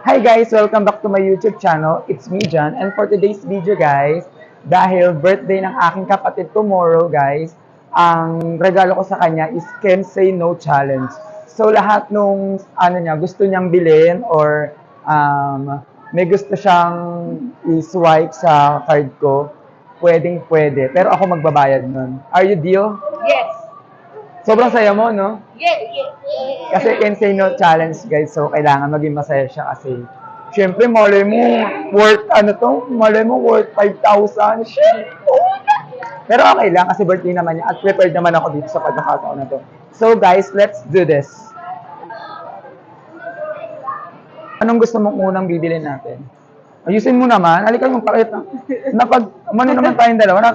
Hi guys! Welcome back to my YouTube channel. It's me, John. And for today's video guys, dahil birthday ng aking kapatid tomorrow guys, ang regalo ko sa kanya is Can Say No Challenge. So lahat nung niya, gusto niyang bilhin or may gusto siyang i-swipe sa card ko, pwedeng pwede. Pero ako magbabayad nun. Are you deal? Yes. Sobrang saya mo, no? Yeah. Kasi can say no challenge guys, so kailangan maging masaya siya kasi syempre malay mo worth 5,000. Shit! Pero okay lang kasi birthday naman niya at prepared naman ako dito sa pagkakataon na to. So guys, let's do this. Anong gusto mong unang bibilin natin? Ayusin mo naman. Halika yung pakita. Umano naman tayong dalawa.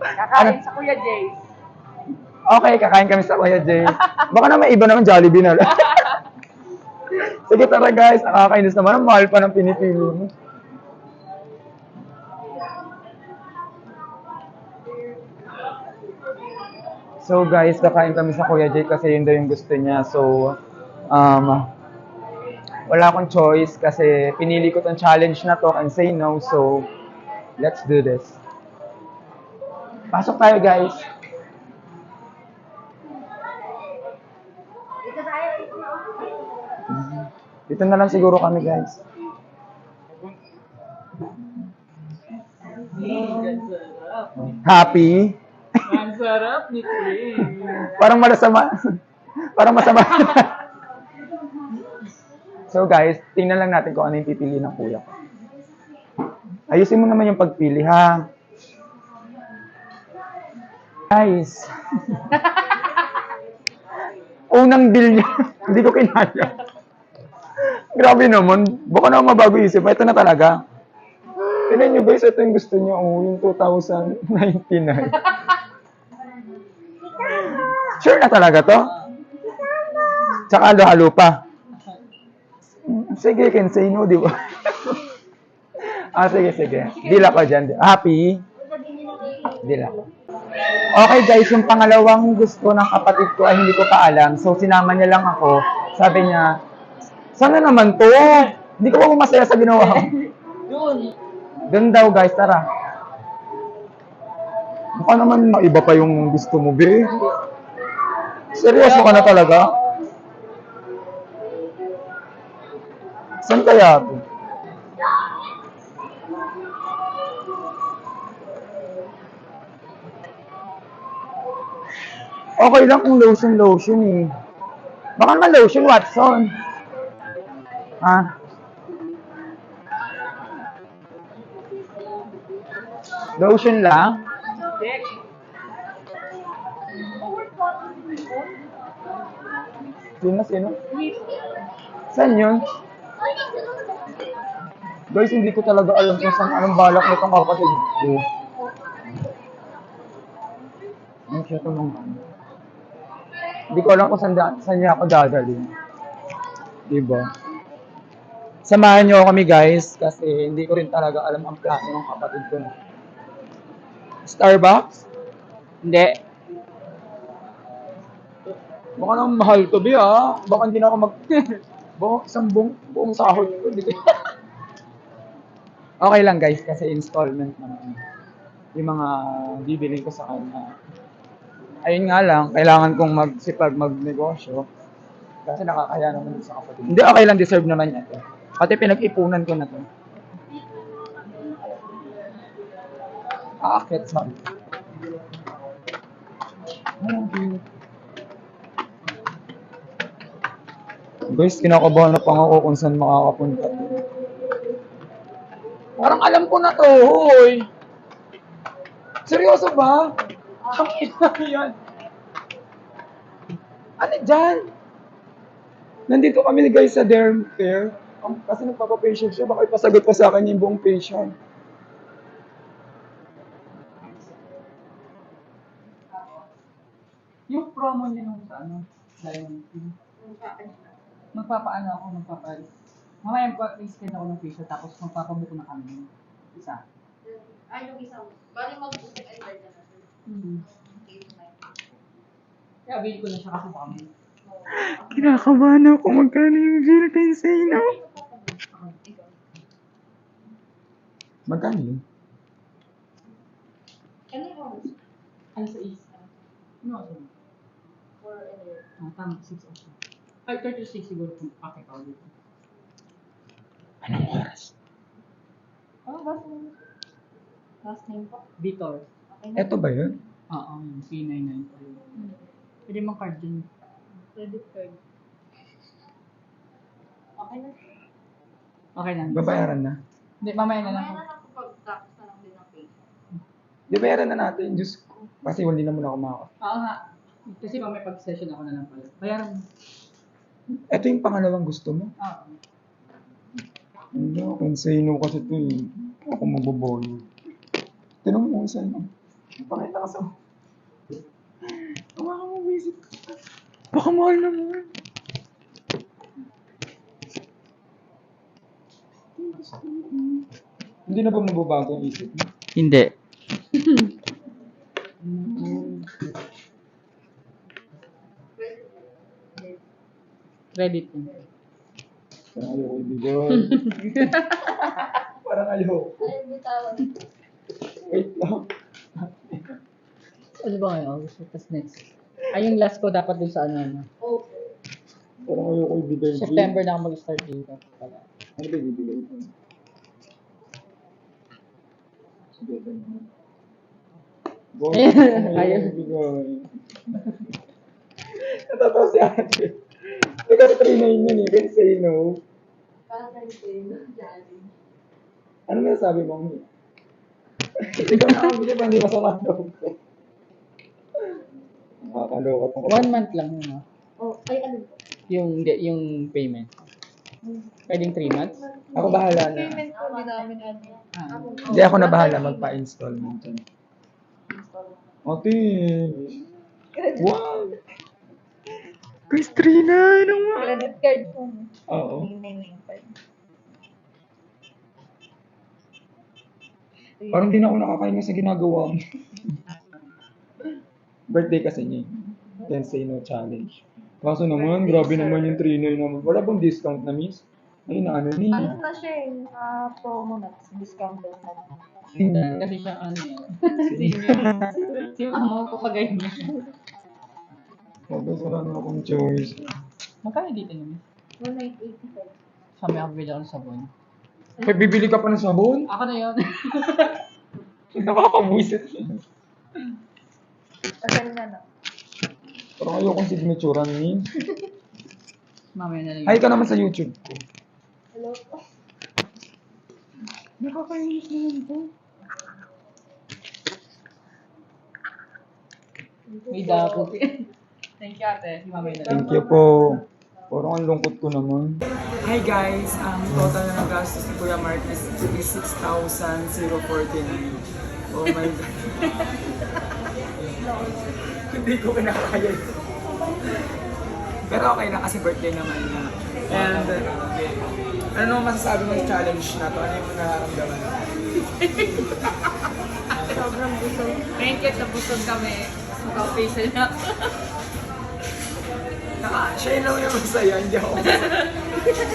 Kakain sa Kuya Jay. Okay, kakain kami sa Kuya Jay. Baka naman iba naman Jollibee na lang. Sige tara guys, nakakainis naman. Ang mahal pa ng pinipili mo. So guys, kakain kami sa Kuya Jay kasi yun daw yung gusto niya. So, wala akong choice kasi pinili ko tong challenge na to and say no. So, let's do this. Pasok tayo guys. Dito na lang siguro kami guys. Happy? Ang sarap ni Queen. Parang masama. Parang masama. So guys, tingnan lang natin kung ano yung pipili ng kuya ko. Ayusin mo naman yung pagpili ha. Guys. Unang deal niya. Hindi ko kinaya. Grabe naman. Baka naman mabago isip. Ito na talaga. Tignan nyo guys, ito yung gusto niya. Oh, yung 2099. Sure na talaga to? Tsaka halo-halo pa. Sige, can say no, di ba? Sige. Deal ako dyan. Happy? Deal ako. Okay guys, yung pangalawang gusto ng kapatid ko ay hindi ko pa alam. So sinama niya lang ako. Sabi niya, sana naman to? Hindi ko pa masaya sa ginawa ko. Doon daw guys, tara. Baka naman maiba pa yung gusto mo, be. Seryoso ka na talaga? Saan kaya ito? Okay lang kung lotion eh. Baka naman lotion, Watson. Ha? Lotion lang? Sino? Saan yun? Guys, hindi ko talaga alam kung saan anong balak nitong kapatid ko. Ang siya ito nung Hindi ko alam kung saan niya ako dadalhin. Diba? Samahan niyo kami guys kasi hindi ko rin talaga alam ang plano ng kapatid ko. Starbucks? Hindi. Baka naman mahal to, Bi, ah. Baka hindi na ako baka isang buong sahod ko. Okay lang guys kasi installment naman. Yung mga bibili ko sa kanya. Ayun nga lang, kailangan kong magnegosyo. Kasi nakakaya naman sa kapatid. Hindi, okay lang, deserve naman niya ito. Pati pinag-ipunan ko na to. Aakit sa Guys, kinakabahan na pa ako kung saan makakapunta. Parang alam ko na to, hoy. Seryoso ba? Ang ina yan. Ano dyan? Nandito kami guys sa derm fair. Kasi nagpapapatient siya, baka ipasagot pa sa akin yung buong patient. Yung promo niya nung sa Lion King. Magpapaalis. Mamaya mag-spend ako ng facial tapos magpapabuko na kami. Isa. Yung isang, bali mag-book ay birthday na. Kaya bili ko na siya kasi baka Kinakabahan ako magkano yung bill kay Zeno. Magkano yun? Ano yung oras? Ano sa isa? Ano ako? For ano? Tama, 6 ako. Ay, 36 siguro kung packet ako dito. Anong oras? Ano ba? Last name po? Vitor. Okay na. Eto ba yun? Oo, yung P99 ko yun. Pwede mong card dun. Credit card. Okay na. Okay na. Babayaran na. Hindi, mamaya na lang. Mamaya na lang kapag tax na lang din ang pay. Di bayaran na natin, Diyos ko. Kasi hindi na muna ako makaka. Oo nga. Kasi mamaya pag-session ako na lang pala. Bayaran mo. Ito yung pangalawang gusto mo? Oo. Hindi, kung sino kasi ito eh. Ako maboboyo. Tinong mo sa'yo. Pakita ka sa... Baka mo visit. Baka mahal naman. Hindi na ba mababago ang isip mo? Hindi. Credit yun. Parang ayoko ibigay. Parang ayoko. Ay, bitawan. Wait lang. Ano ba ngayon? August, tapos next. Ay, yung last ko dapat dun sa ano. Oh. Parang ayoko ibigay. G. September na ako mag-start dito. Pala. Ano ba ibigay ko? Sige, Boss, Ayun. ayoko ibigay. Natatawa si ate. Hindi kasi 3-9 yun eh. Can say no. Para sa ito Jolly. Ano may sabi mo? Ikaw na ako bigay pa hindi masama daw ko. Makakaloka tong 1 month lang yun, no? Oh, ay ano po? Yung payment. Pwedeng 3 months? Ako bahala na. Payment po, hindi namin ano. Ah. Hindi ako na bahala magpa-installment dyan. Ate! Wow! Chris Trina! Ano nga? Credit card po. Oo. Name card. Parang di na ako nakakain sa ginagawa mo. Birthday kasi niya. Can say no challenge. Kaso naman, grabe naman yung 3-9 naman. Wala bang discount na miss? Ay, na ano ni. Ano na siya eh, promo na, discount na. Kasi siya ano si mama ko pagay niya. Wala na akong choice. Magkano dito naman? 1985. Sa may ako bili ako ng sabon. May bibili ka pa ng sabon? Ako na yun. Nakakabuisit. Pasal na na. Parang ayokong signaturean ni. Mamaya na lang. Hi ka naman sa YouTube ko. Hello po. Nakakainis naman po. May dapo. Thank you ate. Mamaya na lang. Thank you po. Parang ang lungkot ko naman. Hi guys, ang total na gastos ni Kuya Mark is 66,049. Oh my God. Hindi ko kinakaya yun. Pero okay lang kasi birthday naman niya. And ano naman masasabi mo yung challenge na to? Ano yung nararamdaman? Sobrang busog. Thank you sa busog kami. Maka-facial na. Siya lang yung masaya, hindi ako masaya.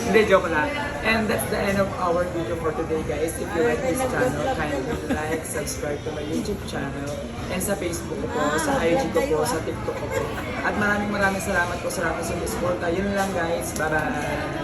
Hindi, joke lang. And that's the end of our video for today, guys. If you like this channel, kindly like, subscribe to my YouTube channel, and sa Facebook ko po, sa IG ko po, sa TikTok ko po. At maraming salamat po sa lahat ng sumusuporta. Yun lang, guys. Bye-bye!